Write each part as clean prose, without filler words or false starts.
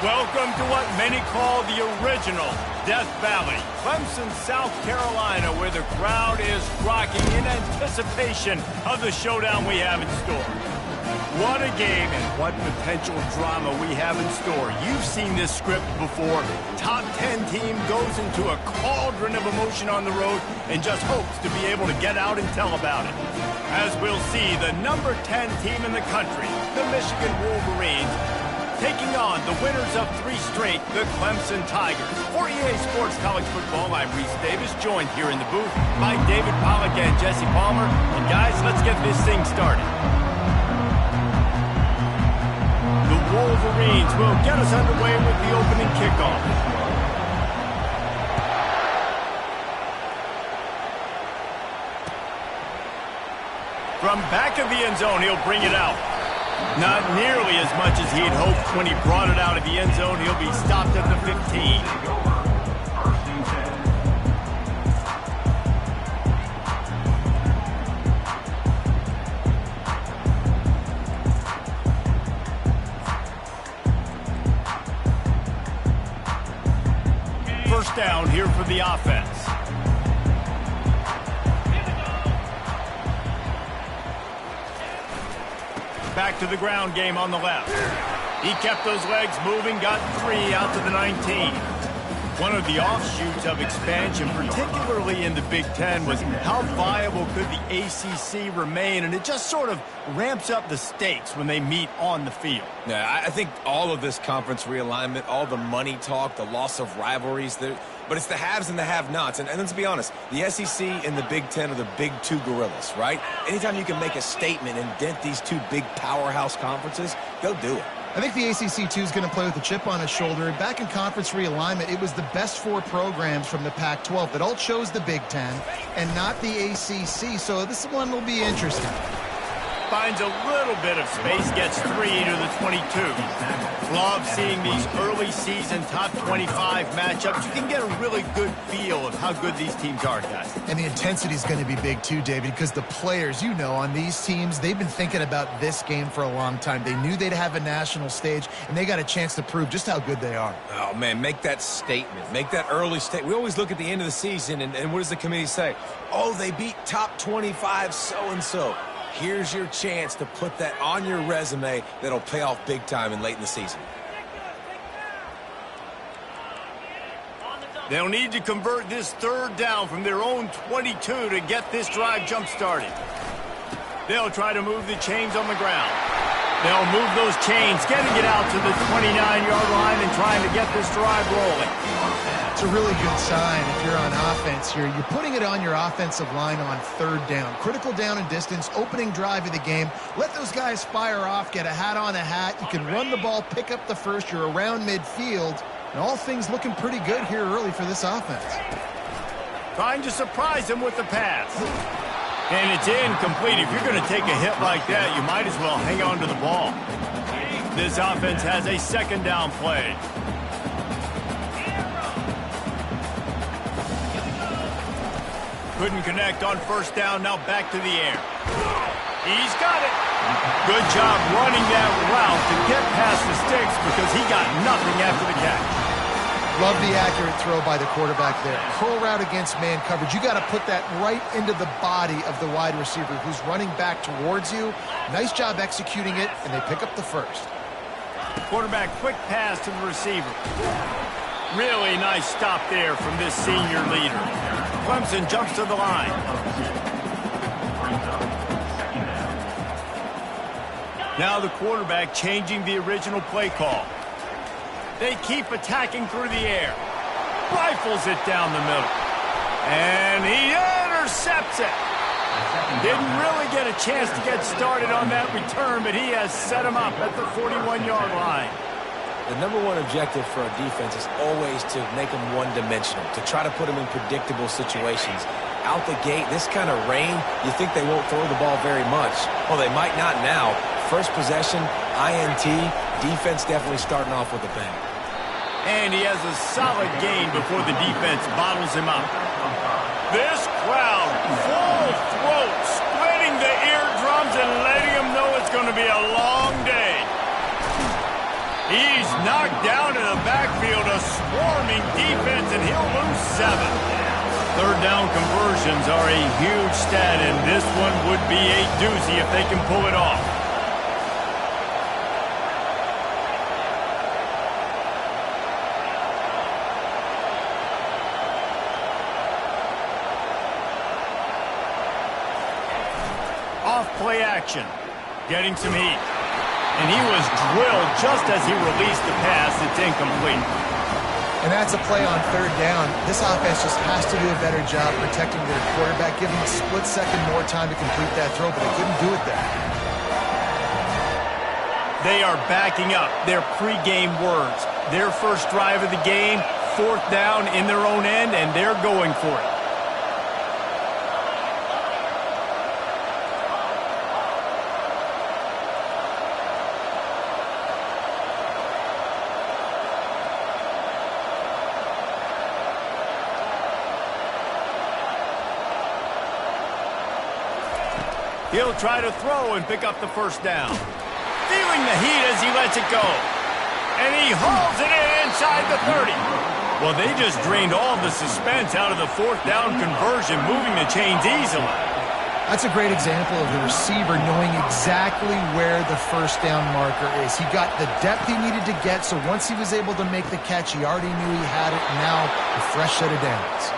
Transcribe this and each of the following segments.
Welcome to what many call the original Death Valley, Clemson, South Carolina, where the crowd is rocking in anticipation of the showdown we have in store. What a game and what potential drama we have in store. You've seen this script before. Top 10 team goes into a cauldron of emotion on the road and just hopes to be able to get out and tell about it. As we'll see, the number 10 team in the country, the Michigan Wolverines, taking on the winners of 3 straight, the Clemson Tigers. For EA Sports College Football, I'm Reese Davis, joined here in the booth by David Pollack and Jesse Palmer. And guys, let's get this thing started. The Wolverines will get us underway with the opening kickoff. From back of the end zone, he'll bring it out. Not nearly as much as he had hoped when he brought it out of the end zone. He'll be stopped at the 15. First down here for the offense. Back to the ground game on the left. He kept those legs moving, got 3 out to the 19. One of the offshoots of expansion, particularly in the Big Ten, was how viable could the ACC remain, and it just sort of ramps up the stakes when they meet on the field. Yeah, I think all of this conference realignment, all the money talk, the loss of rivalries, but it's the haves and the have-nots. And let's be honest, the SEC and the Big Ten are the big 2 gorillas, right? Anytime you can make a statement and dent these 2 big powerhouse conferences, go do it. I think the ACC, too, is going to play with a chip on his shoulder. Back in conference realignment, it was the best 4 programs from the Pac-12 that all chose the Big Ten and not the ACC, so this one will be interesting. Finds a little bit of space, gets 3 to the 22. Love seeing these early season top 25 matchups. You can get a really good feel of how good these teams are, guys. And the intensity is going to be big too, David, because the players, you know, on these teams, they've been thinking about this game for a long time. They knew they'd have a national stage, and they got a chance to prove just how good they are. Oh, man, make that statement. Make that early statement. We always look at the end of the season, and what does the committee say? Oh, they beat top 25 so-and-so. Here's your chance to put that on your resume that'll pay off big time and late in the season. They'll need to convert this 3rd down from their own 22 to get this drive jump-started. They'll try to move the chains on the ground. They'll move those chains, getting it out to the 29-yard line and trying to get this drive rolling. It's a really good sign if you're on offense here. You're putting it on your offensive line on 3rd down. Critical down and distance, opening drive of the game. Let those guys fire off, get a hat on a hat. You can run the ball, pick up the first. You're around midfield. And all things looking pretty good here early for this offense. Trying to surprise him with the pass. And it's incomplete. If you're going to take a hit like that, you might as well hang on to the ball. This offense has a 2nd down play. Couldn't connect on 1st down, now back to the air. He's got it. Good job running that route to get past the sticks because he got nothing after the catch. Love the accurate throw by the quarterback there. Curl route against man coverage. You got to put that right into the body of the wide receiver who's running back towards you. Nice job executing it, and they pick up the 1st. Quarterback quick pass to the receiver. Really nice stop there from this senior leader. Clemson jumps to the line. Now the quarterback changing the original play call. They keep attacking through the air. Rifles it down the middle. And he intercepts it. Didn't really get a chance to get started on that return, but he has set him up at the 41-yard line. The number 1 objective for a defense is always to make them one-dimensional, to try to put them in predictable situations. Out the gate, this kind of rain, you think they won't throw the ball very much. Well, they might not now. First possession, INT, defense definitely starting off with a bang. And he has a solid gain before the defense bottles him up. This crowd, full throat, splitting the eardrums and letting them know it's going to be a long day. He's knocked down 7. Third down conversions are a huge stat, and this one would be a doozy if they can pull it off. Off play action, getting some heat. And he was drilled just as he released the pass. It's incomplete. And that's a play on third down. This offense just has to do a better job protecting their quarterback, giving him a split second more time to complete that throw, but they couldn't do it there. They are backing up their pregame words. Their first drive of the game, fourth down in their own end, and they're going for it. He'll try to throw and pick up the first down. Feeling the heat as he lets it go. And he hauls it in inside the 30. Well, they just drained all the suspense out of the fourth down conversion, moving the chains easily. That's a great example of the receiver knowing exactly where the first down marker is. He got the depth he needed to get, so once he was able to make the catch, he already knew he had it, and now a fresh set of downs.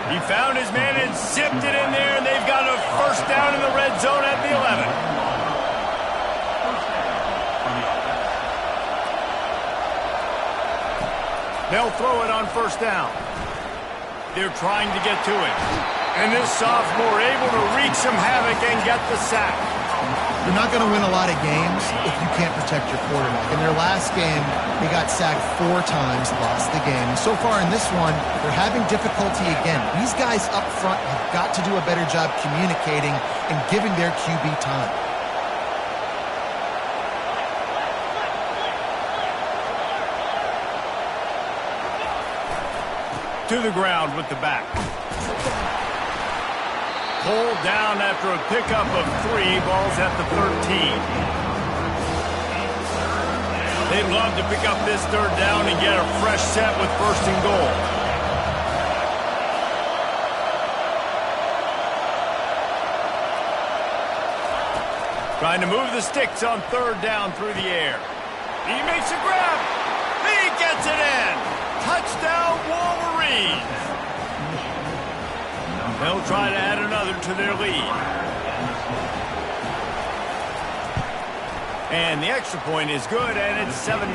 He found his man and zipped it in there, and they've got a first down in the red zone at the 11. They'll throw it on first down. They're trying to get to it. And this sophomore able to wreak some havoc and get the sack. You're not going to win a lot of games if you can't protect your quarterback. In their last game, they got sacked 4 times, lost the game. And so far in this one, they're having difficulty again. These guys up front have got to do a better job communicating and giving their QB time. To the ground with the back. Pulled down after a pickup of 3, balls at the 13. They'd love to pick up this third down and get a fresh set with first and goal. Trying to move the sticks on third down through the air. He makes a grab. He gets it in. Touchdown, Wolverines. They'll try to add another to their lead. And the extra point is good, and it's 7-0.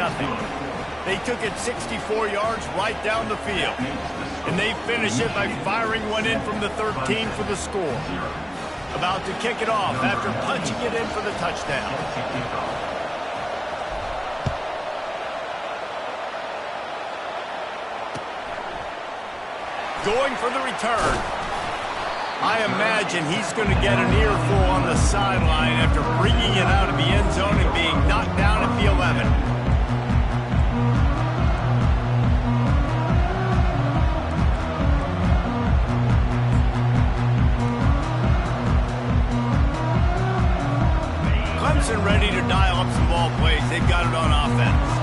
They took it 64 yards right down the field. And they finish it by firing one in from the 13 for the score. About to kick it off after punching it in for the touchdown. Going for the return. I imagine he's going to get an earful on the sideline after bringing it out of the end zone and being knocked down at the 11. Clemson ready to dial up some ball plays. They've got it on offense.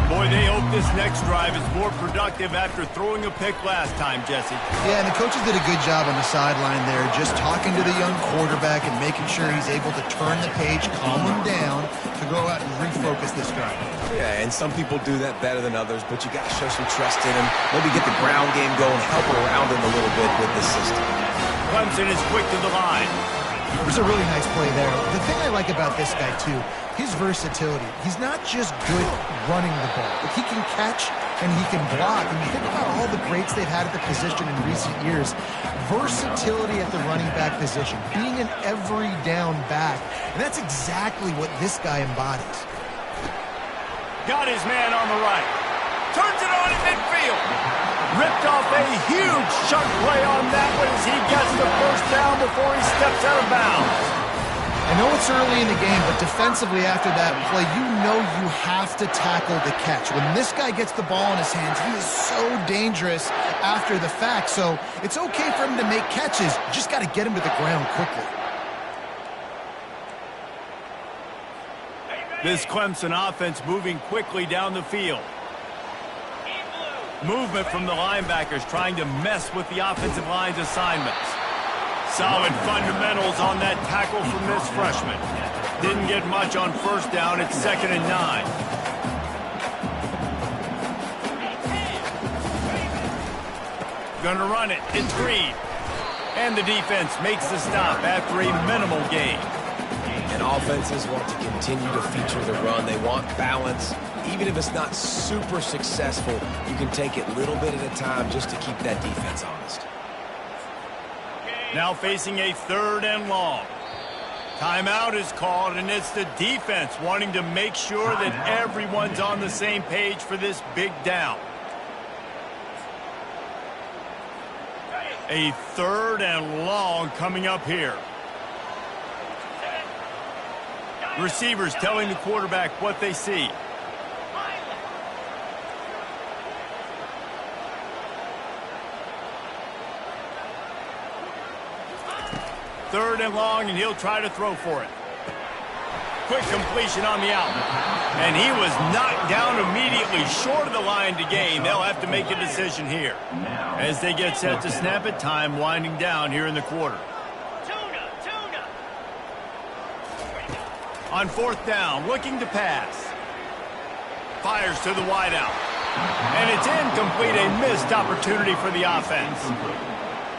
Boy, they hope this next drive is more productive after throwing a pick last time, Jesse. Yeah, and the coaches did a good job on the sideline there, just talking to the young quarterback and making sure he's able to turn the page, calm him down, to go out and refocus this drive. Yeah, and some people do that better than others, but you got to show some trust in him. Maybe get the ground game going, help around him a little bit with this system. Clemson is quick to the line. It was a really nice play there. The thing I like about this guy, too, his versatility. He's not just good running the ball, but he can catch and he can block. And you think about all the greats they've had at the position in recent years. Versatility at the running back position, being an every down back. And that's exactly what this guy embodies. Got his man on the right. Turns it on in midfield. Ripped off a huge chunk play on that one as he gets the first down before he steps out of bounds. I know it's early in the game, but defensively after that play, you know you have to tackle the catch. When this guy gets the ball in his hands, he is so dangerous after the fact. So it's okay for him to make catches. You just got to get him to the ground quickly. This Clemson offense moving quickly down the field. Movement from the linebackers trying to mess with the offensive line's assignments. Solid fundamentals on that tackle from this freshman. Didn't get much on first down. It's 2nd and 9. Gonna run it. It's Reed. And the defense makes the stop after a minimal gain. And offenses want to continue to feature the run. They want balance. Even if it's not super successful, you can take it little bit at a time just to keep that defense honest. Now facing a 3rd and long. Timeout is called, and it's the defense wanting to make sure that everyone's on the same page for this big down. A 3rd and long coming up here. Receivers telling the quarterback what they see. Third and long, and he'll try to throw for it. Quick completion on the out. And he was knocked down immediately short of the line to gain. They'll have to make a decision here as they get set to snap it. Time winding down here in the quarter. On 4th down, looking to pass. Fires to the wideout. And it's incomplete, a missed opportunity for the offense.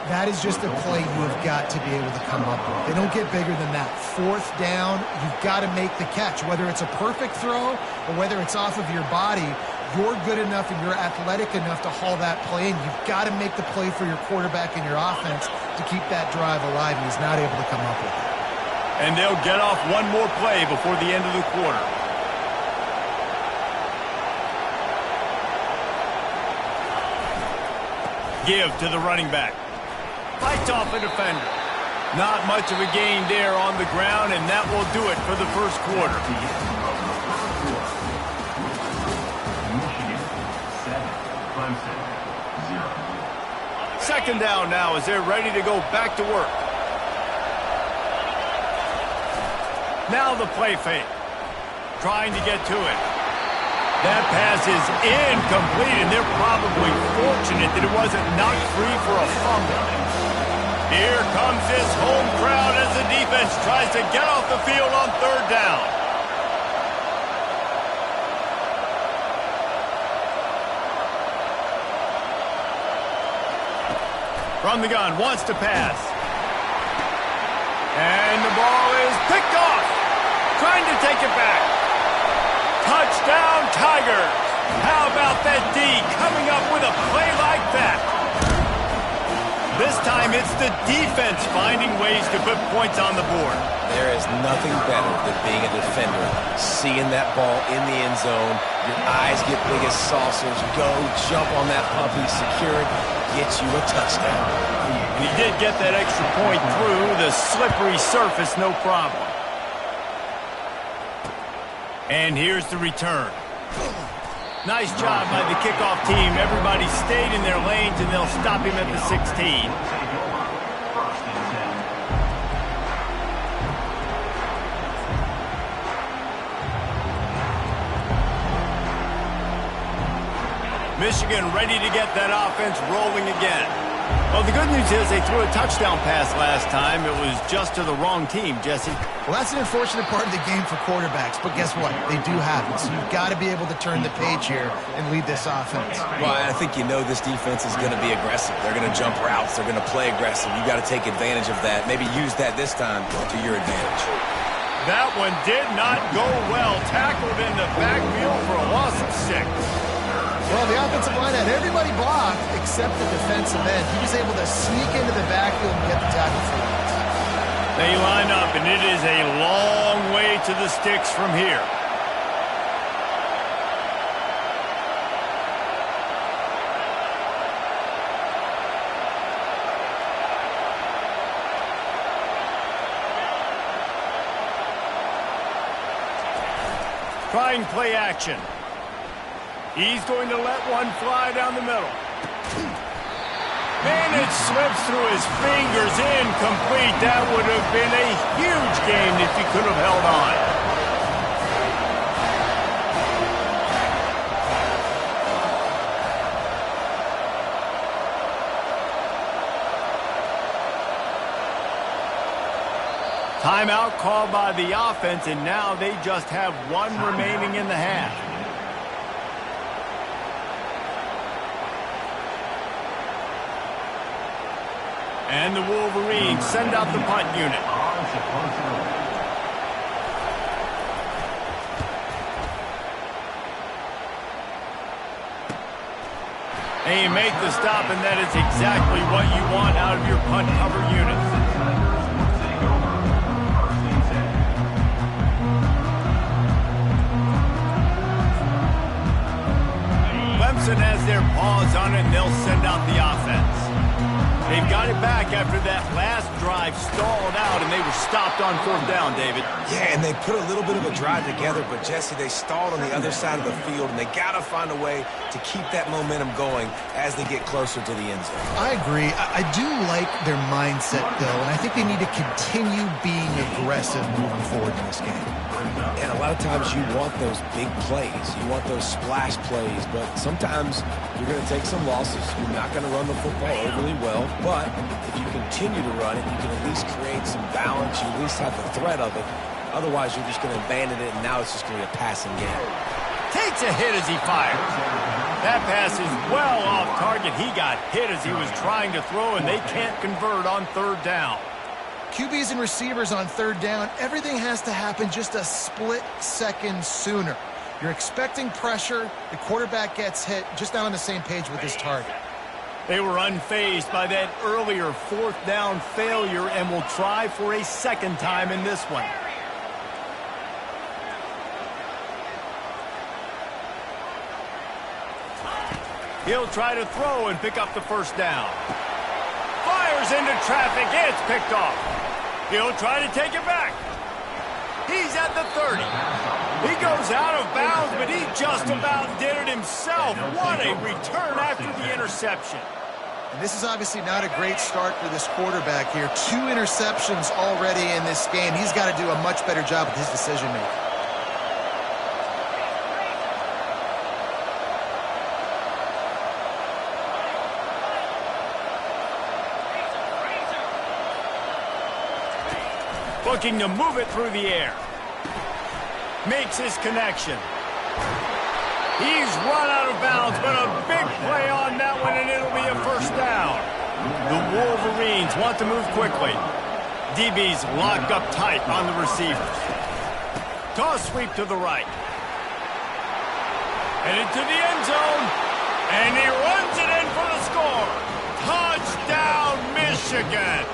That is just a play you have got to be able to come up with. They don't get bigger than that. 4th down, you've got to make the catch. Whether it's a perfect throw or whether it's off of your body, you're good enough and you're athletic enough to haul that play in. You've got to make the play for your quarterback and your offense to keep that drive alive, and he's not able to come up with it. And they'll get off one more play before the end of the quarter. Give to the running back. Fights off a defender. Not much of a gain there on the ground, and that will do it for the first quarter. Second down now as they're ready to go back to work. Now the play fake. Trying to get to it. That pass is incomplete, and they're probably fortunate that it wasn't knocked free for a fumble. Here comes this home crowd as the defense tries to get off the field on 3rd down. From the gun, wants to pass. And the ball is picked off. Trying to take it back. Touchdown, Tigers. How about that D coming up with a play like that? This time it's the defense finding ways to put points on the board. There is nothing better than being a defender. Seeing that ball in the end zone, your eyes get big as saucers. Go, jump on that puppy, secure it, get you a touchdown. And he did get that extra point through the slippery surface, no problem. And here's the return. Nice job by the kickoff team. Everybody stayed in their lanes, and they'll stop him at the 16. Michigan ready to get that offense rolling again. Well, the good news is they threw a touchdown pass last time. It was just to the wrong team, Jesse. Well, that's an unfortunate part of the game for quarterbacks, but guess what? They do have it, so you've got to be able to turn the page here and lead this offense. Well, I think you know this defense is going to be aggressive. They're going to jump routes. They're going to play aggressive. You've got to take advantage of that. Maybe use that this time to your advantage. That one did not go well. Tackled in the backfield for a loss of 6. Well, the offensive line had everybody blocked except the defensive end. He was able to sneak into the backfield and get the tackle for it. They line up, and it is a long way to the sticks from here. Trying play action. He's going to let one fly down the middle. And it slips through his fingers, incomplete. That would have been a huge gain if he could have held on. Timeout called by the offense, and now they just have one remaining in the half. And the Wolverines send out the punt unit. And you make the stop, and that is exactly what you want out of your punt cover unit. Clemson has their paws on it, and they'll send out the offense. They've got it back after that last drive stalled out, and they were stopped on 4th down, David. Yeah, and they put a little bit of a drive together, but, Jesse, they stalled on the other side of the field, and they got to find a way to keep that momentum going as they get closer to the end zone. I agree. I do like their mindset, though, and I think they need to continue being aggressive moving forward in this game. And a lot of times you want those big plays. You want those splash plays, but sometimes you're going to take some losses. You're not going to run the football overly well, but if you continue to run it, you can at least create some balance. You at least have the threat of it. Otherwise, you're just going to abandon it, and now it's just going to be a passing game. Takes a hit as he fires. That pass is well off target. He got hit as he was trying to throw, and they can't convert on 3rd down. QBs and receivers on 3rd down, everything has to happen just a split second sooner. You're expecting pressure. The quarterback gets hit, just not on the same page with his target. They were unfazed by that earlier 4th down failure and will try for a second time in this one. He'll try to throw and pick up the 1st down. Fires into traffic. It's picked off. He'll try to take it back. He's at the 30. He goes out of bounds, but he just about did it himself. What a return after the interception. And this is obviously not a great start for this quarterback here. 2 interceptions already in this game. He's got to do a much better job with his decision-making. Looking to move it through the air. Makes his connection. He's run out of bounds, but a big play on that one, and it'll be a 1st down. The Wolverines want to move quickly. DB's locked up tight on the receivers. Toss sweep to the right. And into the end zone. And he runs it in for the score. Touchdown, Michigan.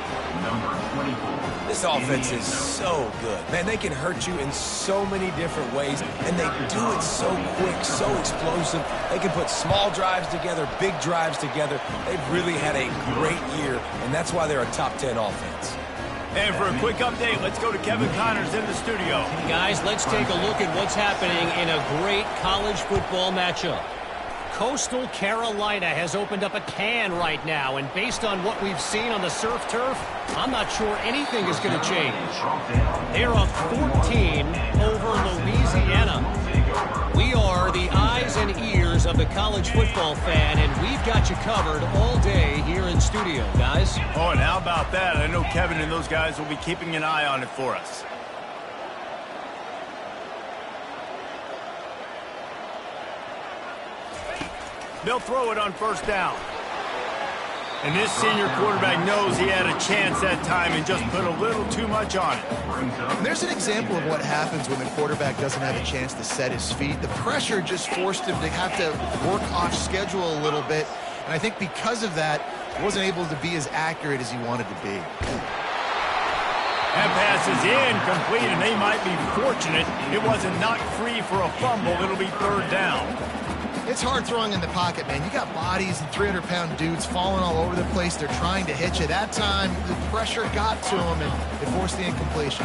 This offense is so good. Man, they can hurt you in so many different ways, and they do it so quick, so explosive. They can put small drives together, big drives together. They've really had a great year, and that's why they're a top 10 offense. And for a quick update, let's go to Kevin Connors in the studio. Guys, let's take a look at what's happening in a great college football matchup. Coastal Carolina has opened up a can right now, and based on what we've seen on the surf turf, I'm not sure anything is going to change. They're up 14 over Louisiana. We are the eyes and ears of the college football fan, and we've got you covered all day here in studio, guys. Oh, and how about that? I know Kevin and those guys will be keeping an eye on it for us. They'll throw it on 1st down. And this senior quarterback knows he had a chance that time and just put a little too much on it. And there's an example of what happens when the quarterback doesn't have a chance to set his feet. The pressure just forced him to have to work off schedule a little bit. And I think because of that, he wasn't able to be as accurate as he wanted to be. That pass is incomplete, and they might be fortunate it wasn't knocked free for a fumble. It'll be 3rd down. It's hard throwing in the pocket, man. You got bodies and 300-pound dudes falling all over the place. They're trying to hit you. That time, the pressure got to them, and it forced the incompletion.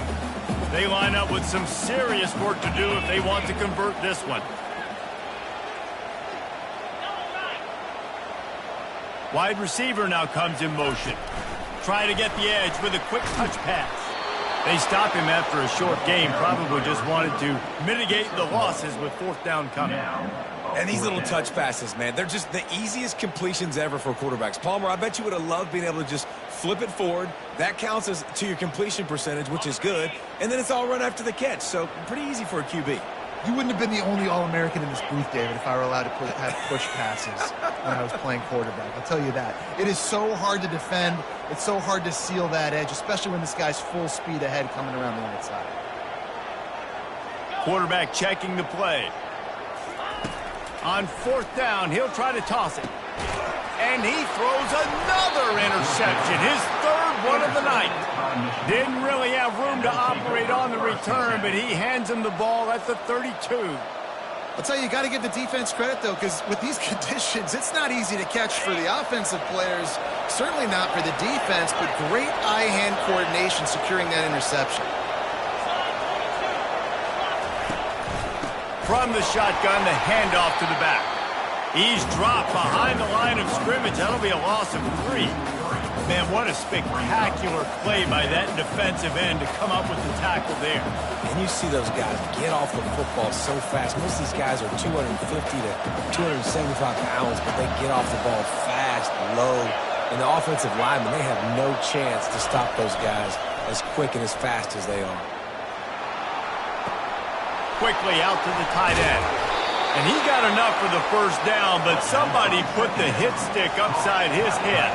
They line up with some serious work to do if they want to convert this one. Wide receiver now comes in motion. Trying to get the edge with a quick touch pass. They stop him after a short game. Probably just wanted to mitigate the losses with 4th down coming. And these little touch passes, man, they're just the easiest completions ever for quarterbacks. Palmer, I bet you would have loved being able to just flip it forward. That counts as to your completion percentage, which is good. And then it's all run after the catch. So pretty easy for a QB. You wouldn't have been the only All-American in this booth, David, if I were allowed to have push passes when I was playing quarterback. I'll tell you that. It is so hard to defend. It's so hard to seal that edge, especially when this guy's full speed ahead coming around the outside. Quarterback checking the play. On 4th down, he'll try to toss it. And he throws another interception, his 3rd one of the night. Didn't really have room to operate on the return, but he hands him the ball at the 32. I'll tell you, you got to give the defense credit, though, because with these conditions, it's not easy to catch for the offensive players, certainly not for the defense, but great eye-hand coordination securing that interception. From the shotgun, the handoff to the back. He's dropped behind the line of scrimmage. That'll be a loss of 3. Man, what a spectacular play by that defensive end to come up with the tackle there. And you see those guys get off the football so fast. Most of these guys are 250 to 275 pounds, but they get off the ball fast, low. And the offensive linemen, they have no chance to stop those guys as quick and as fast as they are. Quickly out to the tight end. And he got enough for the 1st down, but somebody put the hit stick upside his head.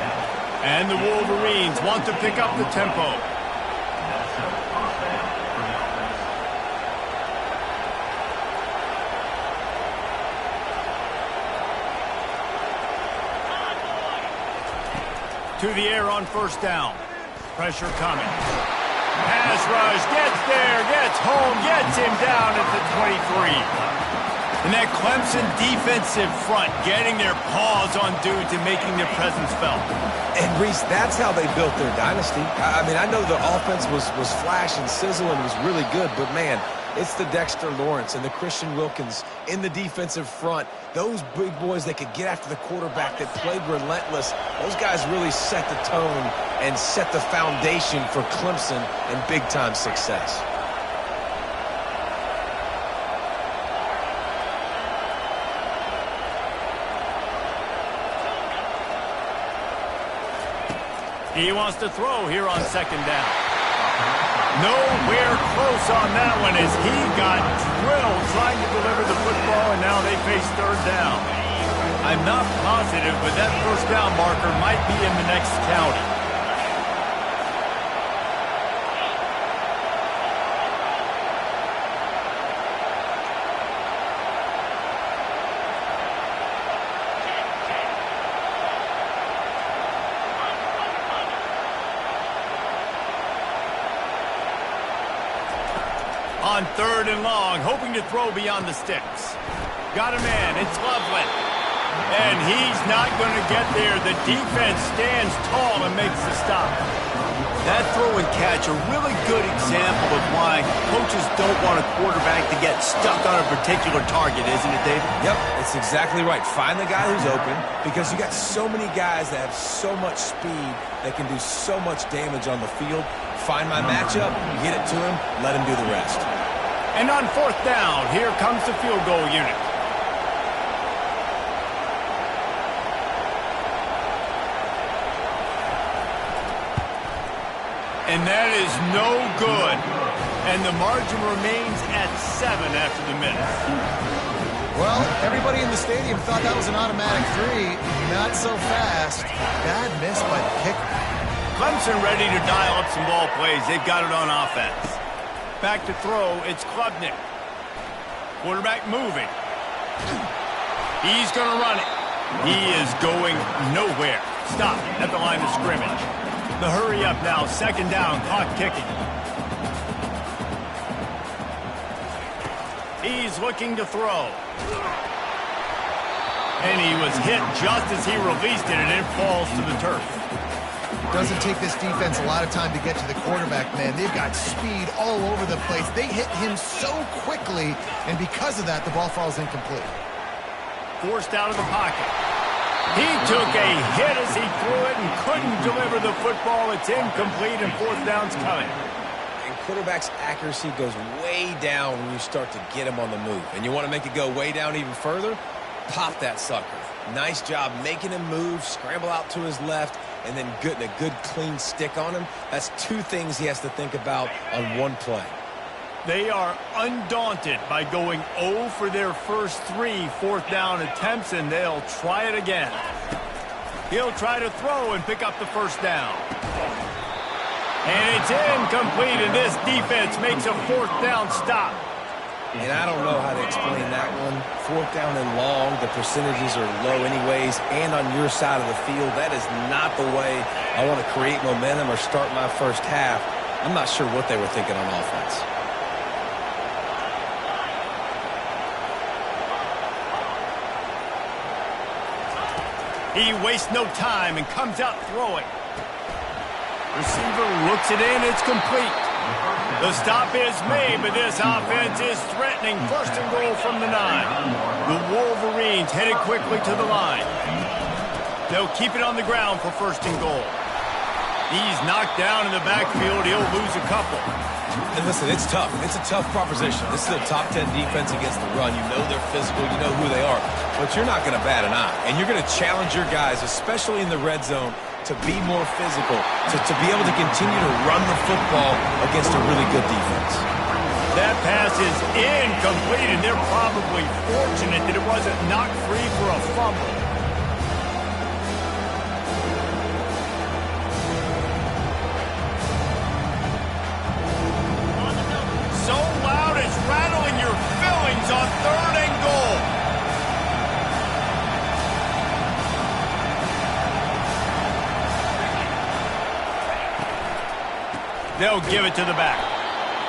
And the Wolverines want to pick up the tempo. To the air on 1st down. Pressure coming. Pass rush, gets there, gets home, gets him down at the 23. And that Clemson defensive front getting their paws on dudes and making their presence felt. And, Reese, that's how they built their dynasty. I mean, I know the offense was flash and sizzle and was really good, but, man, it's the Dexter Lawrence and the Christian Wilkins in the defensive front. Those big boys that could get after the quarterback that played relentless, those guys really set the tone and set the foundation for Clemson and big-time success. He wants to throw here on 2nd down. Nowhere close on that one as he got drilled trying to deliver the football, and now they face 3rd down. I'm not positive, but that 1st down marker might be in the next county. On 3rd and long, hoping to throw beyond the sticks. Got a man, it's Loveland. And he's not going to get there. The defense stands tall and makes the stop. That throw and catch, a really good example of why coaches don't want a quarterback to get stuck on a particular target, isn't it, David? Yep, it's exactly right. Find the guy who's open because you got so many guys that have so much speed that can do so much damage on the field. Find my matchup, get it to him, let him do the rest. And on 4th down, here comes the field goal unit. And that is no good. And the margin remains at 7 after the minute. Well, everybody in the stadium thought that was an automatic 3. Not so fast. Bad miss by the kicker. Clemson ready to dial up some ball plays. They've got it on offense. Back to throw, it's Klubnik. Quarterback moving. He's going to run it. He is going nowhere. Stop at the line of scrimmage. The hurry up now, 2nd down, clock ticking. He's looking to throw. And he was hit just as he released it, and it falls to the turf. Doesn't take this defense a lot of time to get to the quarterback, man. They've got speed all over the place. They hit him so quickly, and because of that, the ball falls incomplete. Forced out of the pocket. He took a hit as he threw it and couldn't deliver the football. It's incomplete, and 4th down's coming. And quarterback's accuracy goes way down when you start to get him on the move. And you want to make it go way down even further? pop that sucker. Nice job making him move, scramble out to his left, and then getting a good clean stick on him. That's two things he has to think about on one play. They are undaunted by going 0 for their first 3 fourth-down attempts, and they'll try it again. He'll try to throw and pick up the first down. And it's incomplete, and this defense makes a fourth-down stop. And I don't know how to explain that one. Fourth down and long, the percentages are low anyways, and on your side of the field, that is not the way I want to create momentum or start my first half. I'm not sure what they were thinking on offense. He wastes no time and comes out throwing. Receiver looks it in, it's complete. The stop is made, but this offense is threatening. First and goal from the 9. The Wolverines headed quickly to the line. They'll keep it on the ground for first and goal. He's knocked down in the backfield. He'll lose a couple. And listen, it's tough. It's a tough proposition. This is a top 10 defense against the run. You know they're physical. You know who they are. But you're not going to bat an eye. And you're going to challenge your guys, especially in the red zone, to be more physical, to be able to continue to run the football against a really good defense. That pass is incomplete, and they're probably fortunate that it wasn't knocked free for a fumble. So loud it's rattling your fillings on third and goal. They'll give it to the back.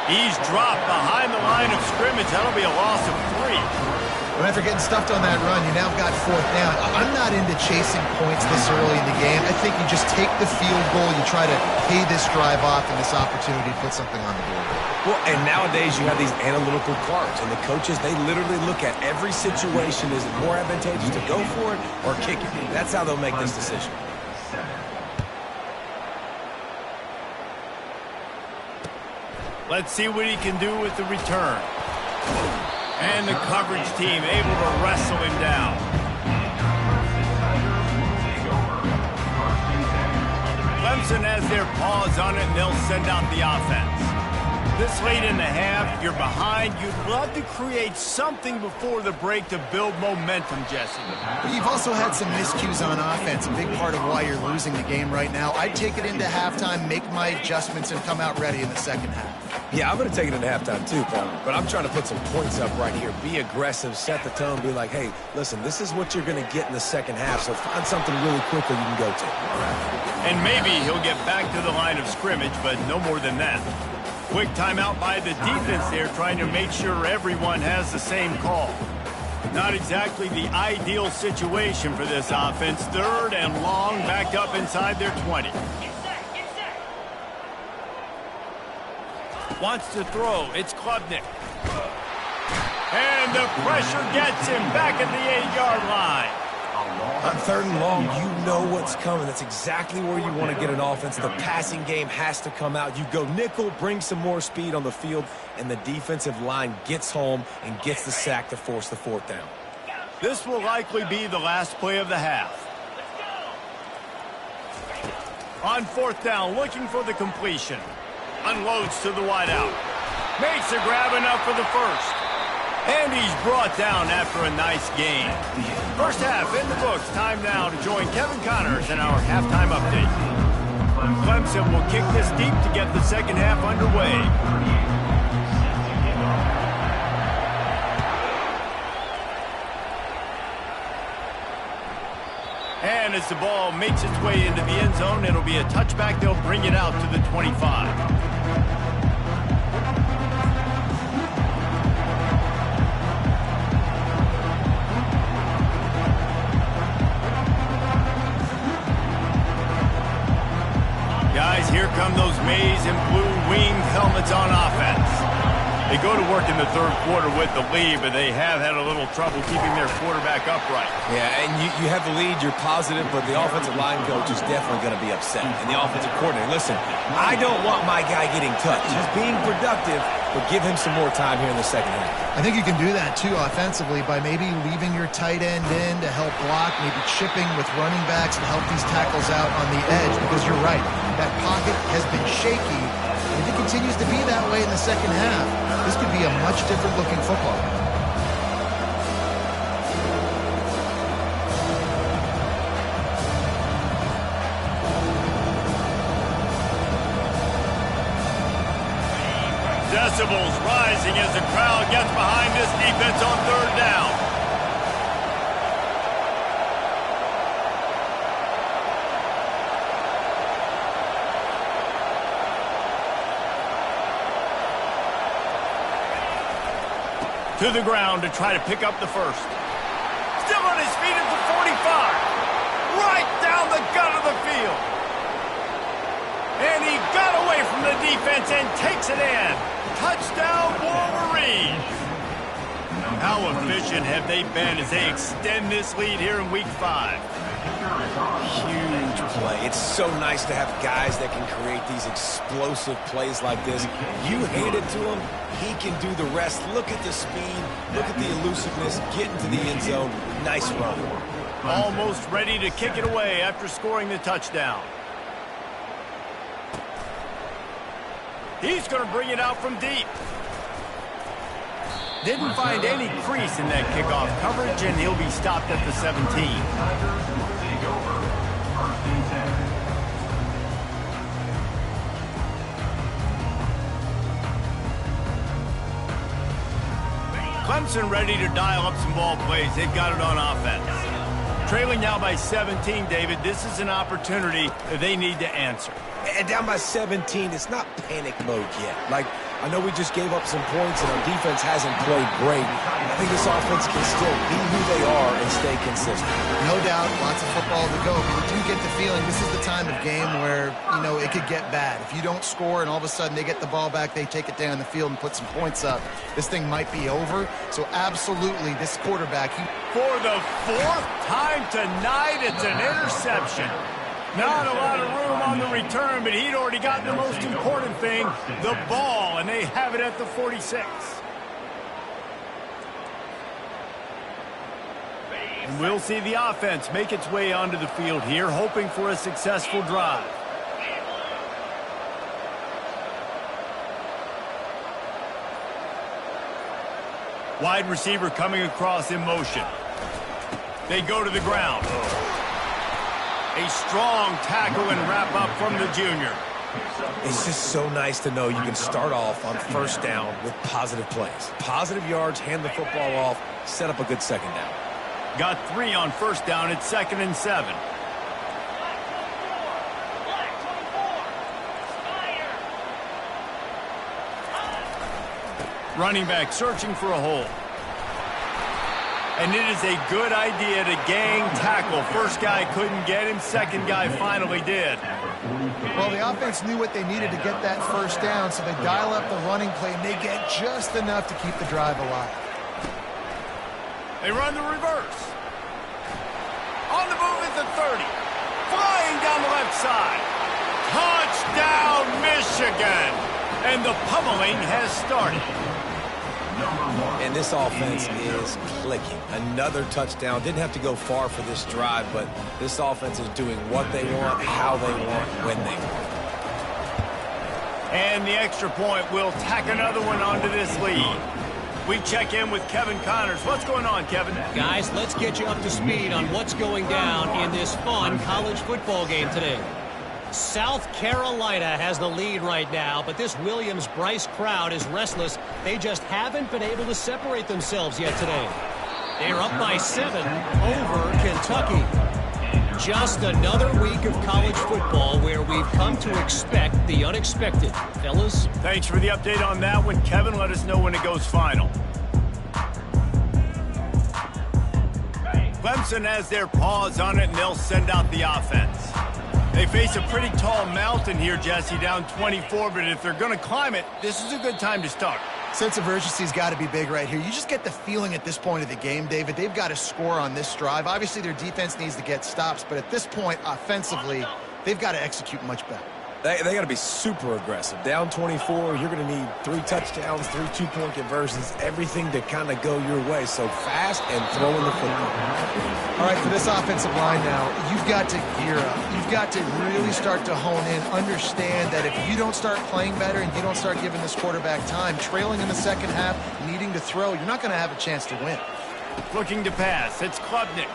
He's dropped behind the line of scrimmage. That'll be a loss of 3. Well, after getting stuffed on that run, you now got fourth down. I'm not into chasing points this early in the game. I think you just take the field goal. You try to pay this drive off and this opportunity to put something on the board. Well, and nowadays you have these analytical cards, and the coaches, they literally look at every situation. Is it more advantageous to go for it or kick it? That's how they'll make this decision. Let's see what he can do with the return. And the coverage team able to wrestle him down. Clemson has their paws on it, and they'll send out the offense. This late in the half, you're behind. You'd love to create something before the break to build momentum, Jesse. You've also had some miscues on offense, a big part of why you're losing the game right now. I'd take it into halftime, make my adjustments, and come out ready in the second half. Yeah, I'm going to take it into halftime too, Palmer. But I'm trying to put some points up right here. Be aggressive, set the tone, be like, hey, listen, this is what you're going to get in the second half, so find something really quickly you can go to. And maybe he'll get back to the line of scrimmage, but no more than that. Quick timeout by the defense there, trying to make sure everyone has the same call. Not exactly the ideal situation for this offense. Third and long, backed up inside their 20. Wants to throw. It's Klubnik. And the pressure gets him back at the 8-yard line. On third and long, you know what's coming. That's exactly where you want to get an offense. The passing game has to come out. You go nickel, bring some more speed on the field, and the defensive line gets home and gets the sack to force the fourth down. This will likely be the last play of the half. On fourth down, looking for the completion. Unloads to the wideout. Makes a grab enough for the first. And he's brought down after a nice gain. First half in the books. Time now to join Kevin Connors in our halftime update. Clemson will kick this deep to get the second half underway. And as the ball makes its way into the end zone, it'll be a touchback. They'll bring it out to the 25. Guys, here come those maize and blue winged helmets on offense. They go to work in the third quarter with the lead, but they have had a little trouble keeping their quarterback upright. Yeah, and you have the lead, you're positive, but the offensive line coach is definitely going to be upset. And the offensive coordinator, listen, I don't want my guy getting touched. He's being productive, but give him some more time here in the second half. I think you can do that, too, offensively, by maybe leaving your tight end in to help block, maybe chipping with running backs to help these tackles out on the edge, because you're right, that pocket has been shaky. And if it continues to be that way in the second half, this could be a much different-looking football. Decibels rising as the crowd gets behind this defense on third down. To the ground to try to pick up the first. Still on his feet at the 45. Right down the gut of the field. And he got away from the defense and takes it in. Touchdown, Wolverine! How efficient have they been as they extend this lead here in Week 5? Huge play. It's so nice to have guys that can create these explosive plays like this. You hand it to him, he can do the rest. Look at the speed, look at the elusiveness, get into the end zone. Nice run. Almost ready to kick it away after scoring the touchdown. He's going to bring it out from deep. Didn't find any crease in that kickoff coverage, and he'll be stopped at the 17. Clemson ready to dial up some ball plays. They've got it on offense. Trailing now by 17, David. This is an opportunity that they need to answer. And down by 17, it's not panic mode yet. Like, I know we just gave up some points and our defense hasn't played great. I think this offense can still be who they are and stay consistent. No doubt, lots of football to go, but you do get the feeling this is the time of game where, you know, it could get bad. If you don't score and all of a sudden they get the ball back, they take it down the field and put some points up, this thing might be over. So absolutely, this quarterback, for the fourth time tonight, it's an interception. Not a lot of room on the return, but he'd already gotten the most important thing, the ball, and they have it at the 46. And we'll see the offense make its way onto the field here, hoping for a successful drive. Wide receiver coming across in motion. They go to the ground. A strong tackle and wrap up from the junior. It's just so nice to know you can start off on first down with positive plays. Positive yards, hand the football off, set up a good second down. Got 3 on first down at 2nd and 7. Running back searching for a hole. And it is a good idea to gang tackle. First guy couldn't get him. Second guy finally did. well, the offense knew what they needed to get that first down, so they dial up the running play, and they get just enough to keep the drive alive. They run the reverse. On the move at the 30. Flying down the left side. Touchdown, Michigan. And the pummeling has started. And this offense is clicking. Another touchdown. Didn't have to go far for this drive, but this offense is doing what they want, how they want, when they want. And the extra point will tack another one onto this lead. We check in with Kevin Connors. What's going on, Kevin? Guys, let's get you up to speed on what's going down in this fun college football game today. South Carolina has the lead right now, but this Williams-Brice crowd is restless. They just haven't been able to separate themselves yet today. They're up by 7 over Kentucky. Just another week of college football where we've come to expect the unexpected. Fellas? Thanks for the update on that one, Kevin. Let us know when it goes final. Clemson has their paws on it, and they'll send out the offense. They face a pretty tall mountain here, Jesse, down 24, but if they're going to climb it, this is a good time to start. Sense of urgency's got to be big right here. You just get the feeling at this point of the game, David, they've got to score on this drive. Obviously, their defense needs to get stops, but at this point, offensively, they've got to execute much better. They got to be super aggressive. Down 24, you're going to need 3 touchdowns, 3 two-point conversions, everything to kind of go your way. So fast and throwing the football. All right, for this offensive line now, you've got to gear up. You've got to really start to hone in, understand that if you don't start playing better and you don't start giving this quarterback time, trailing in the second half, needing to throw, you're not going to have a chance to win. Looking to pass. It's Klubnik.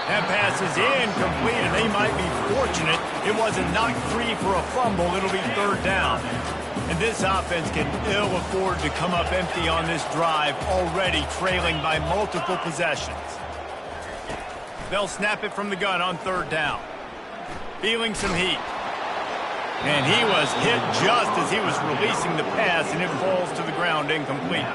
That pass is incomplete, and they might be fortunate it wasn't knocked free for a fumble. It'll be third down. And this offense can ill afford to come up empty on this drive, already trailing by multiple possessions. They'll snap it from the gun on third down. Feeling some heat. And he was hit just as he was releasing the pass, and it falls to the ground incomplete.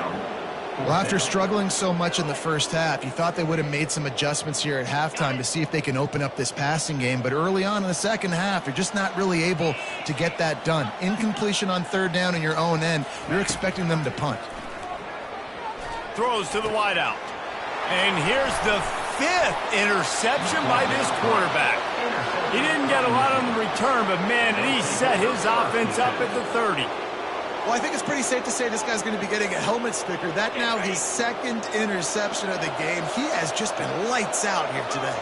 Well, after struggling so much in the first half, you thought they would have made some adjustments here at halftime to see if they can open up this passing game. But early on in the second half, they're just not really able to get that done. Incompletion on third down in your own end, you're expecting them to punt. Throws to the wideout. And here's the 5th interception by this quarterback. He didn't get a lot on the return, but man, did he set his offense up at the 30. Well, I think it's pretty safe to say this guy's going to be getting a helmet sticker. That now his 2nd interception of the game. He has just been lights out here today.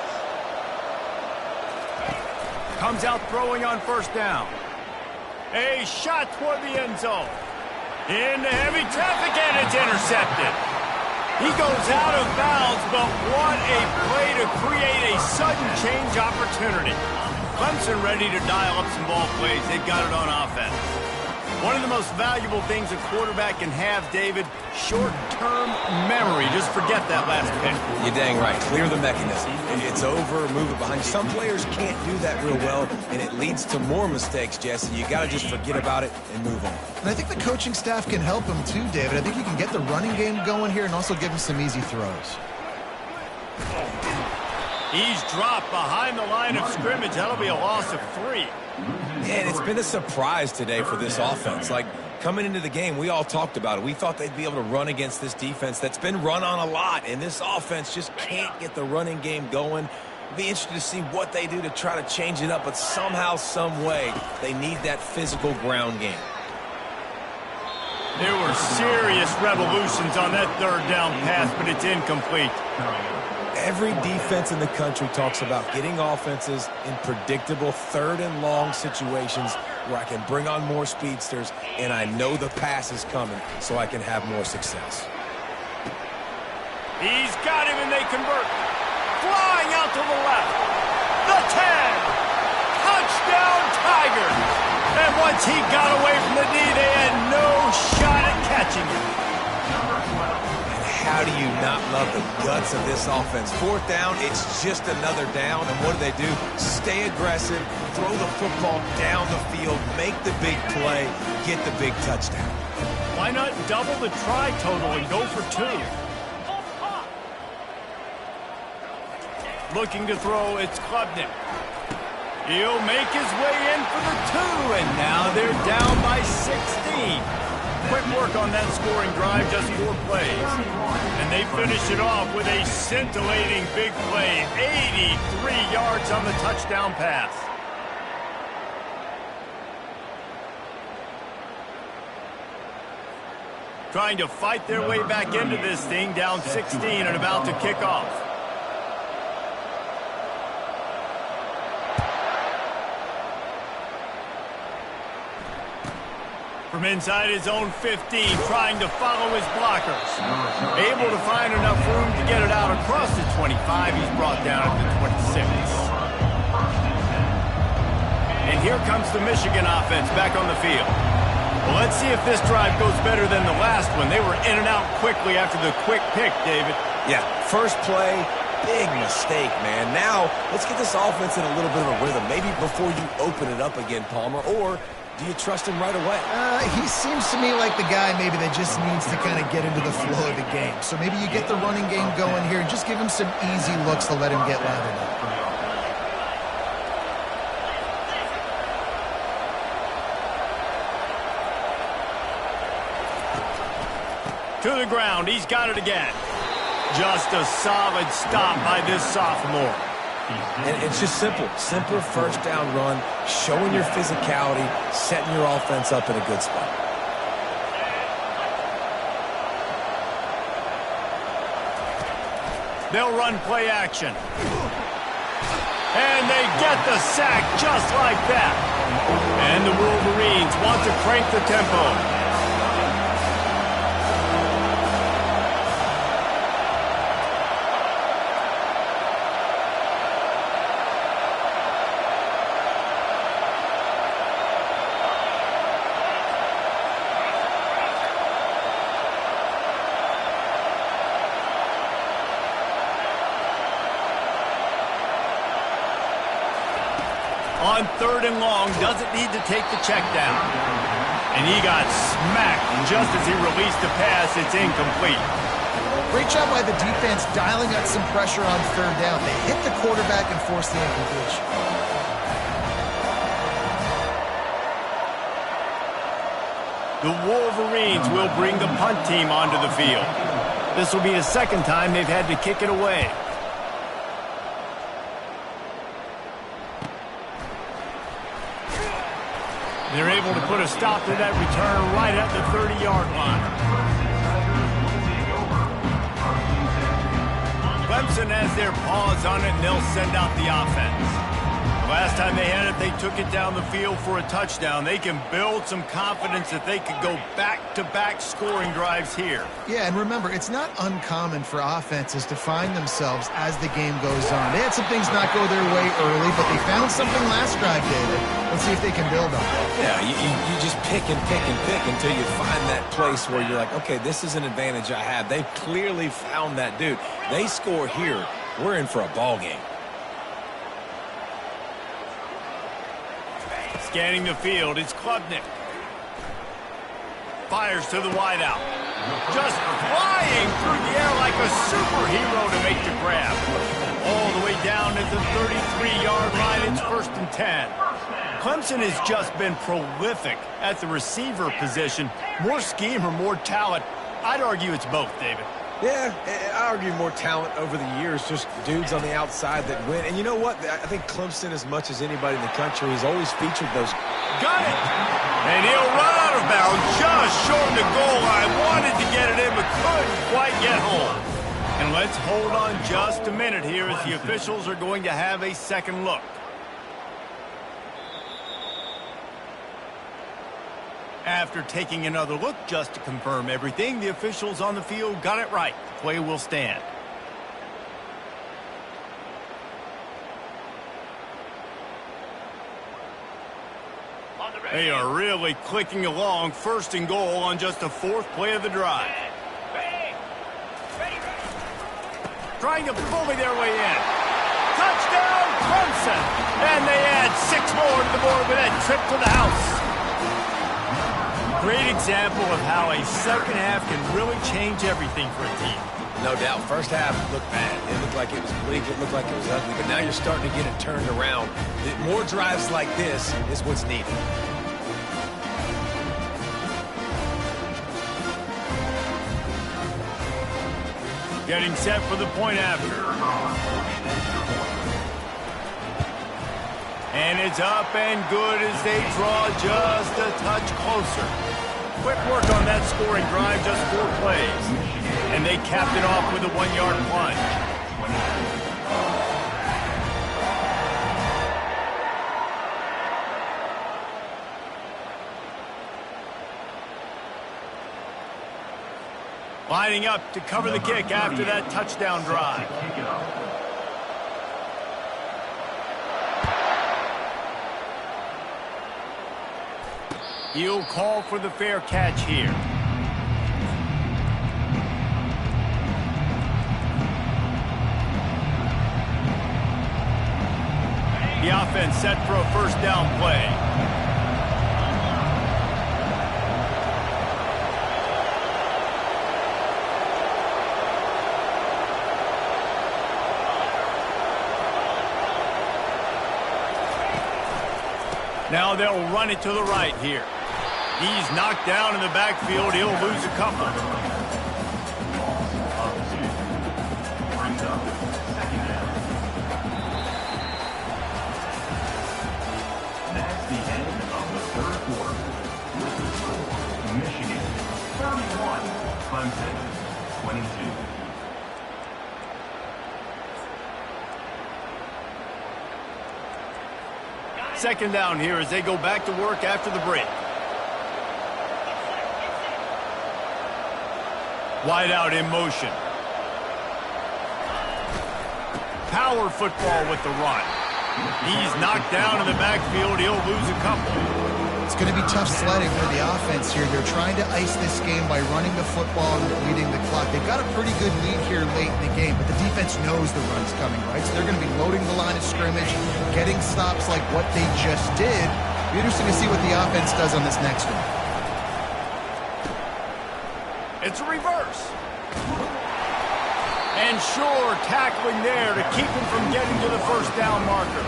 Comes out throwing on first down. A shot toward the end zone. Into heavy traffic, and it's intercepted. He goes out of bounds, but what a play to create a sudden change opportunity. Clemson ready to dial up some ball plays. They've got it on offense. One of the most valuable things a quarterback can have, David, short-term memory. Just forget that last pick. You're dang right. Clear the mechanism. It's over, move it behind. Some players can't do that real well, and it leads to more mistakes, Jesse. You got to just forget about it and move on. And I think the coaching staff can help him too, David. I think he can get the running game going here and also give him some easy throws. He's dropped behind the line of scrimmage. That'll be a loss of 3. And it's been a surprise today for this offense. Like, coming into the game, we all talked about it. We thought they'd be able to run against this defense that's been run on a lot, and this offense just can't get the running game going. Be interested to see what they do to try to change it up, but somehow, some way, they need that physical ground game. There were serious revolutions on that third down pass, but it's incomplete. Every defense in the country talks about getting offenses in predictable third and long situations where I can bring on more speedsters and I know the pass is coming so I can have more success. He's got him and they convert. Flying out to the left. The 10. Touchdown Tigers. And once he got away from the D, they had no shot at catching him. How do you not love the guts of this offense? Fourth down, it's just another down. And what do? Stay aggressive, throw the football down the field, make the big play, get the big touchdown. Why not double the try total and go for 2? Looking to throw, it's Klubnik. He'll make his way in for the 2, and now they're down by 16. Quick work on that scoring drive, just 4 plays. And they finish it off with a scintillating big play, 83 yards on the touchdown pass. Trying to fight their way back into this thing, down 16 and about to kick off. From inside his own 15, trying to follow his blockers. Able to find enough room to get it out across the 25. He's brought down at the 26. And here comes the Michigan offense back on the field. Well, let's see if this drive goes better than the last one. They were in and out quickly after the quick pick, David. Yeah, first play, big mistake, man. Now, let's get this offense in a little bit of a rhythm. Maybe before you open it up again, Palmer, or do you trust him right away? He seems to me like the guy maybe that just needs to kind of get into the flow of the game. So maybe you get the running game going here and just give him some easy looks to let him get lathered up. To the ground. He's got it again. Just a solid stop by this sophomore. And it's just simple. Simple first down run, showing your physicality, setting your offense up in a good spot. They'll run play action. And they get the sack just like that. And the Wolverines want to crank the tempo. On 3rd and long, doesn't need to take the check down. And he got smacked just as he released the pass. It's incomplete. Great job by the defense dialing up some pressure on 3rd down. They hit the quarterback and forced the incompletion. The Wolverines will bring the punt team onto the field. This will be the 2nd time they've had to kick it away. They're able to put a stop to that return right at the 30-yard line. Clemson has their paws on it, and they'll send out the offense. Last time they had it, they took it down the field for a touchdown. They can build some confidence that they could go back-to-back scoring drives here. Yeah, and remember, it's not uncommon for offenses to find themselves as the game goes on. They had some things not go their way early, but they found something last drive, David. Let's see if they can build on it. Yeah, you just pick and pick and pick until you find that place where you're like, okay, this is an advantage I have. They've clearly found that dude. They score here, we're in for a ball game. Scanning the field, it's Klubnik. Fires to the wideout. Just flying through the air like a superhero to make the grab. All the way down at the 33-yard line, it's 1st and 10. Clemson has just been prolific at the receiver position. More scheme or more talent? I'd argue it's both, David. Yeah, I argue more talent over the years, just dudes on the outside that win. And you know what? I think Clemson, as much as anybody in the country, has always featured those. Got it! And he'll run out of bounds just short of the goal line. Wanted to get it in, but couldn't quite get home. And let's hold on just a minute here as the officials are going to have a second look. After taking another look just to confirm everything, the officials on the field got it right. The play will stand. They are really clicking along. 1st and goal on just the 4th play of the drive. Trying to bully their way in. Touchdown, Clemson! And they add 6 more to the board with that trip to the house. Great example of how a second half can really change everything for a team. No doubt. First half looked bad. It looked like it was bleak. It looked like it was ugly. But now you're starting to get it turned around. More drives like this is what's needed. Getting set for the point after. And it's up and good as they draw just a touch closer. Quick work on that scoring drive, just 4 plays. And they capped it off with a 1-yard plunge. Lining up to cover the kick after that touchdown drive. He'll call for the fair catch here. The offense set for a 1st down play. Now they'll run it to the right here. He's knocked down in the backfield. He'll lose a couple. Clemson, 22. Second down here as they go back to work after the break. Wide out in motion. Power football with the run. He's knocked down in the backfield. He'll lose a couple. It's going to be tough sledding for the offense here. They're trying to ice this game by running the football and bleeding the clock. They've got a pretty good lead here late in the game, but the defense knows the run's coming, right? So they're going to be loading the line of scrimmage, getting stops like what they just did. It'll be interesting to see what the offense does on this next one. It's a reverse. And sure, tackling there to keep him from getting to the first down marker.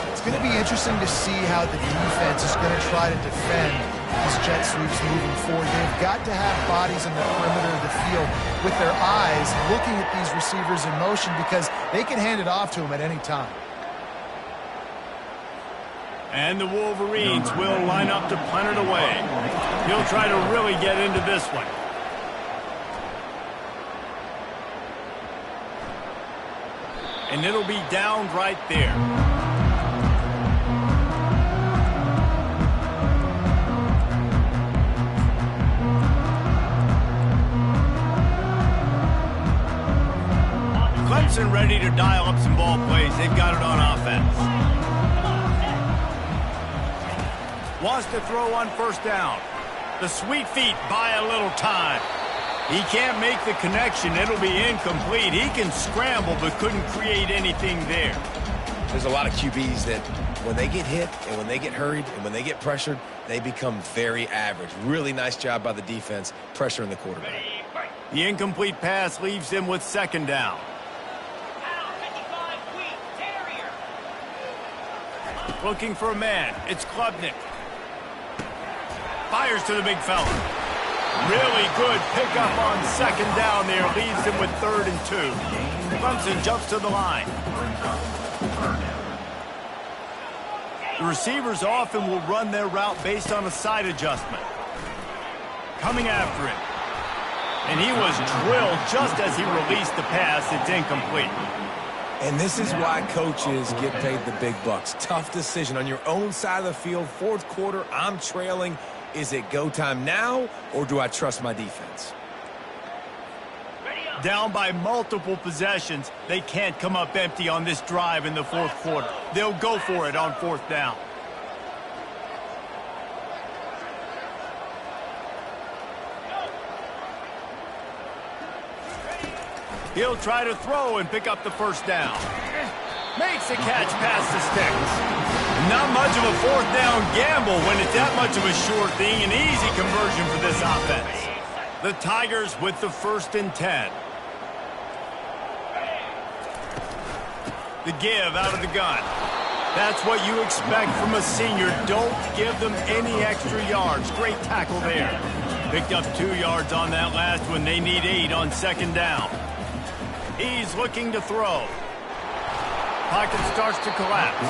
It's going to be interesting to see how the defense is going to try to defend these jet sweeps moving forward. They've got to have bodies in the perimeter of the field with their eyes looking at these receivers in motion because they can hand it off to them at any time. And the Wolverines will line up to punt it away. He'll try to really get into this one. And it'll be down right there. Clemson ready to dial up some ball plays. They've got it on offense. Wants to throw on first down. The sweet feet buy a little time. He can't make the connection. It'll be incomplete. He can scramble, but couldn't create anything there. There's a lot of QBs that when they get hit and when they get hurried and when they get pressured, they become very average. Really nice job by the defense pressuring the quarterback. The incomplete pass leaves him with second down. Looking for a man. It's Klubnik. Fires to the big fella. Really good pickup on second down there. Leaves him with 3rd and 2. Clemson jumps to the line. The receivers often will run their route based on a side adjustment. Coming after him. And he was drilled just as he released the pass. It's incomplete. And this is why coaches get paid the big bucks. Tough decision on your own side of the field. 4th quarter, I'm trailing. Is it go time now, or do I trust my defense? Down by multiple possessions, they can't come up empty on this drive in the 4th quarter. They'll go for it on 4th down. He'll try to throw and pick up the first down. Makes a catch past the sticks. Not much of a 4th down gamble when it's that much of a sure thing. An easy conversion for this offense. The Tigers with the 1st and 10. The give out of the gun. That's what you expect from a senior. Don't give them any extra yards. Great tackle there. Picked up 2 yards on that last one. They need 8 on second down. He's looking to throw. Pocket starts to collapse.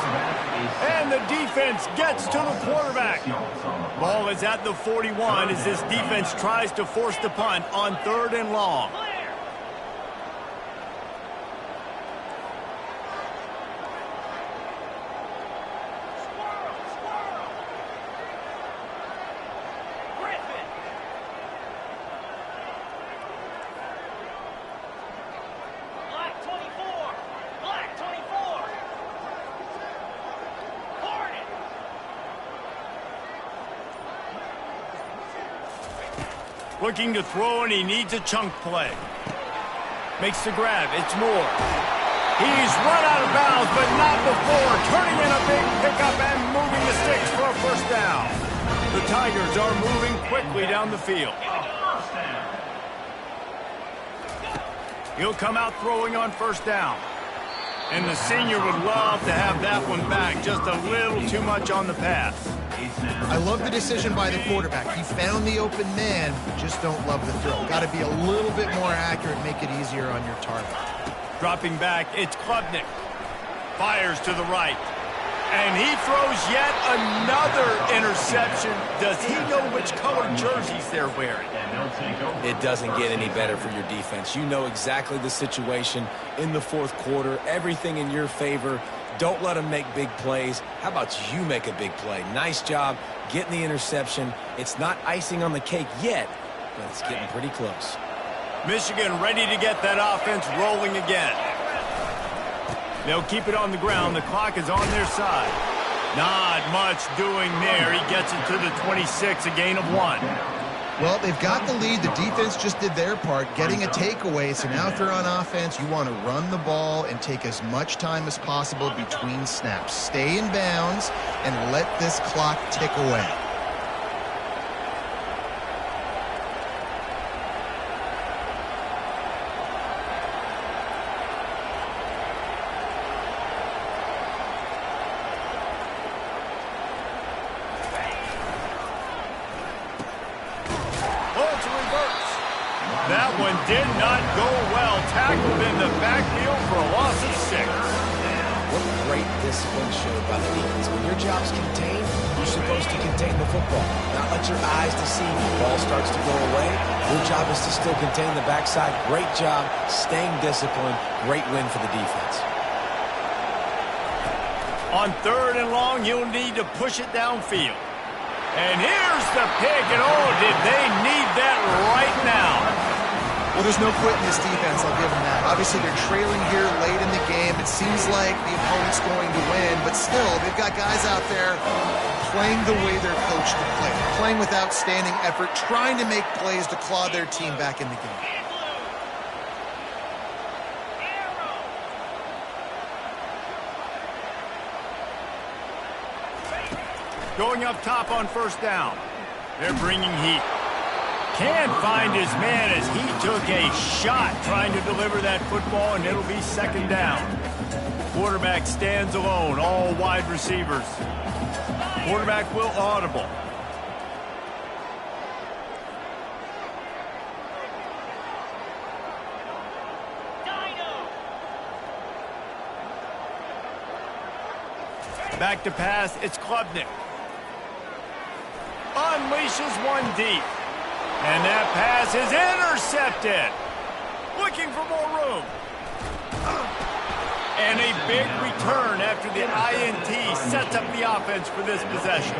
And the defense gets to the quarterback. Ball is at the 41 as this defense tries to force the punt on 3rd and long. Looking to throw, and he needs a chunk play. Makes the grab. It's Moore. He's run out of bounds, but not before. Turning in a big pickup and moving the sticks for a first down. The Tigers are moving quickly down the field. He'll come out throwing on first down. And the senior would love to have that one back. Just a little too much on the pass. I love the decision by the quarterback. He found the open man, just don't love the throw. Got to be a little bit more accurate, make it easier on your target. Dropping back, it's Klubnik. Fires to the right. And he throws yet another interception. Does he know which color jerseys they're wearing? It doesn't get any better for your defense. You know exactly the situation in the fourth quarter. Everything in your favor. Don't let them make big plays. How about you make a big play? Nice job getting the interception. It's not icing on the cake yet, but it's getting pretty close. Michigan ready to get that offense rolling again. They'll keep it on the ground. The clock is on their side. Not much doing there. He gets it to the 26, a gain of 1. Well, they've got the lead. The defense just did their part, getting a takeaway. So now if they're on offense, you want to run the ball and take as much time as possible between snaps. Stay in bounds and let this clock tick away. That one did not go well. Tackled in the backfield for a loss of 6. What great discipline showed by the defense. When your job's contained, you're supposed to contain the football. Not let your eyes deceive you. The ball starts to go away. Your job is to still contain the backside. Great job staying disciplined. Great win for the defense. On 3rd and long, you'll need to push it downfield. And here's the pick, and oh, did they need that right now. Well, there's no quit in this defense, I'll give them that. Obviously, they're trailing here late in the game. It seems like the opponent's going to win, but still, they've got guys out there playing the way they're coached to play, playing with outstanding effort, trying to make plays to claw their team back in the game. Going up top on 1st down. They're bringing heat. Can't find his man as he took a shot trying to deliver that football, and it'll be 2nd down. Quarterback stands alone, all wide receivers. Quarterback will audible. Back to pass, it's Klubnik. Unleashes one deep. And that pass is intercepted. Looking for more room. And a big return after the INT sets up the offense for this possession.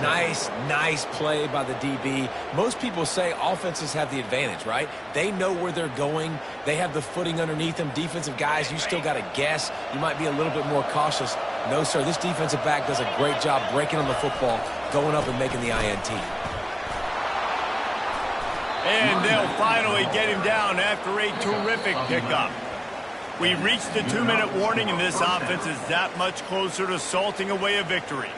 Nice play by the DB. Most people say offenses have the advantage, right? They know where they're going. They have the footing underneath them. Defensive guys, you still got to guess. You might be a little bit more cautious. No, sir, this defensive back does a great job breaking on the football, going up and making the INT. And they'll finally get him down after a terrific pickup. We reached the 2-minute warning, and this offense is that much closer to salting away a victory.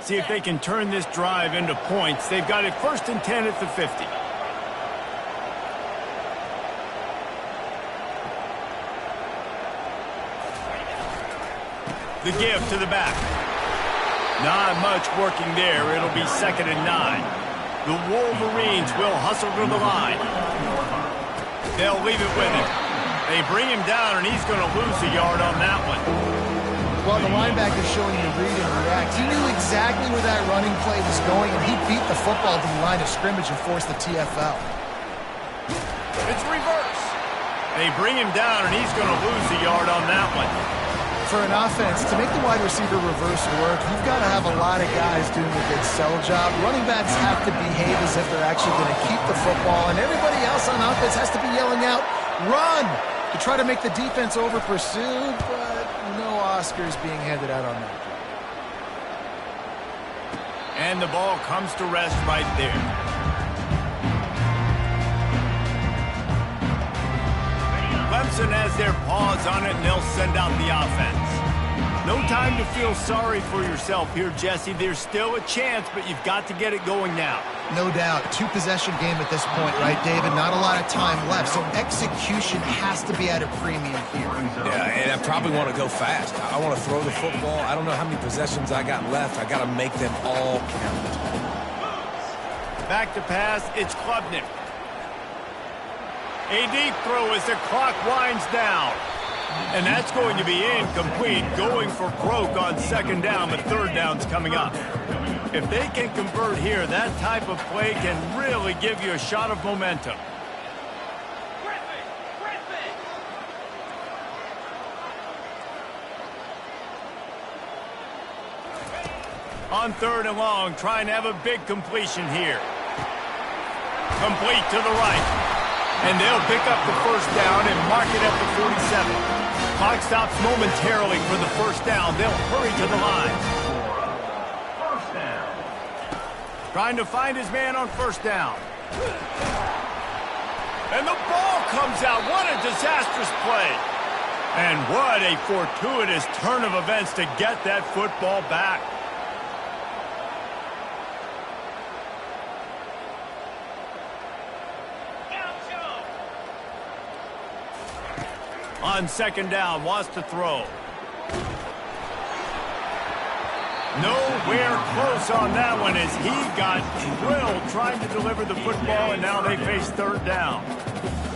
See if they can turn this drive into points. They've got it 1st and 10 at the 50. The give to the back. Not much working there. It'll be 2nd and 9. The Wolverines will hustle to the line. They'll leave it with him. They bring him down, and he's going to lose a yard on that one. Well, the linebacker's showing you to read and react. He knew exactly where that running play was going, and he beat the football to the line of scrimmage and forced the TFL. It's reverse. They bring him down, and he's going to lose a yard on that one. For an offense, to make the wide receiver reverse work, you've got to have a lot of guys doing a good sell job. Running backs have to behave as if they're actually going to keep the football, and everybody else on offense has to be yelling out, run, to try to make the defense over-pursued, but no Oscars being handed out on that. And the ball comes to rest right there. Clemson has their paws on it, and they'll send out the offense. No time to feel sorry for yourself here, Jesse. There's still a chance, but you've got to get it going now. No doubt. Two-possession game at this point, right, David? Not a lot of time left, so execution has to be at a premium here. Yeah, and I probably want to go fast. I want to throw the football. I don't know how many possessions I got left. I got to make them all count. Back to pass, it's Klubnik. A deep throw as the clock winds down. And that's going to be incomplete, going for broke on second down, but third down's coming up. If they can convert here, that type of play can really give you a shot of momentum. On third and long, trying to have a big completion here. Complete to the right. And they'll pick up the first down and mark it at the 47. Clock stops momentarily for the first down. They'll hurry to the line. First down. Trying to find his man on first down. And the ball comes out. What a disastrous play. And what a fortuitous turn of events to get that football back. On second down, wants to throw. Nowhere close on that one as he got drilled trying to deliver the football, and now they face third down.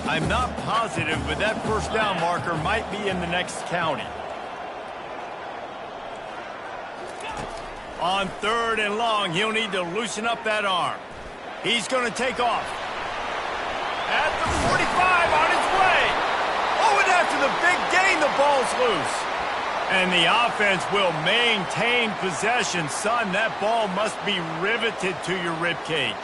I'm not positive, but that first down marker might be in the next county. On third and long, he'll need to loosen up that arm. He's going to take off. At the 45 on his way. Oh, and after the big gain, the ball's loose. And the offense will maintain possession. Son, that ball must be riveted to your ribcage.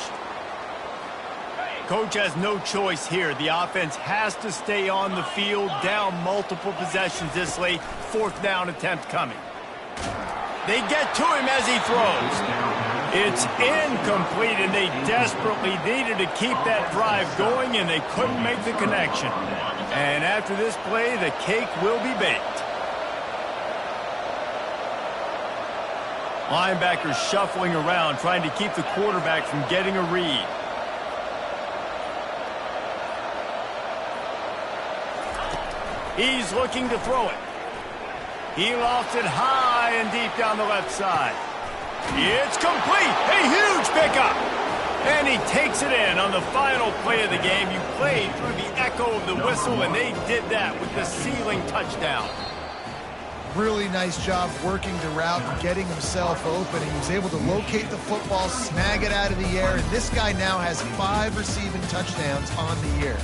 Coach has no choice here. The offense has to stay on the field, down multiple possessions this late. Fourth down attempt coming. They get to him as he throws. It's incomplete, and they desperately needed to keep that drive going, and they couldn't make the connection. And after this play, the cake will be baked. Linebackers shuffling around, trying to keep the quarterback from getting a read. He's looking to throw it. He lost it high and deep down the left side. It's complete. A huge pickup. And he takes it in on the final play of the game. You played through the echo of the whistle, and they did that with the sealing touchdown. Really nice job working the route and getting himself open. He was able to locate the football, snag it out of the air, and this guy now has 5 receiving touchdowns on the year.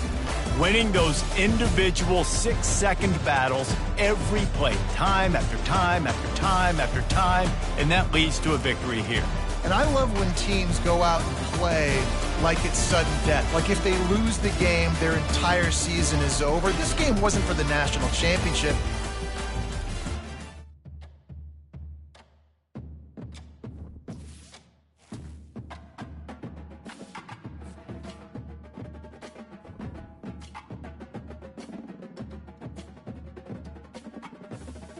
Winning those individual 6-second battles every play, time after time after time after time, and that leads to a victory here. And I love when teams go out and play like it's sudden death. Like if they lose the game, their entire season is over. This game wasn't for the national championship.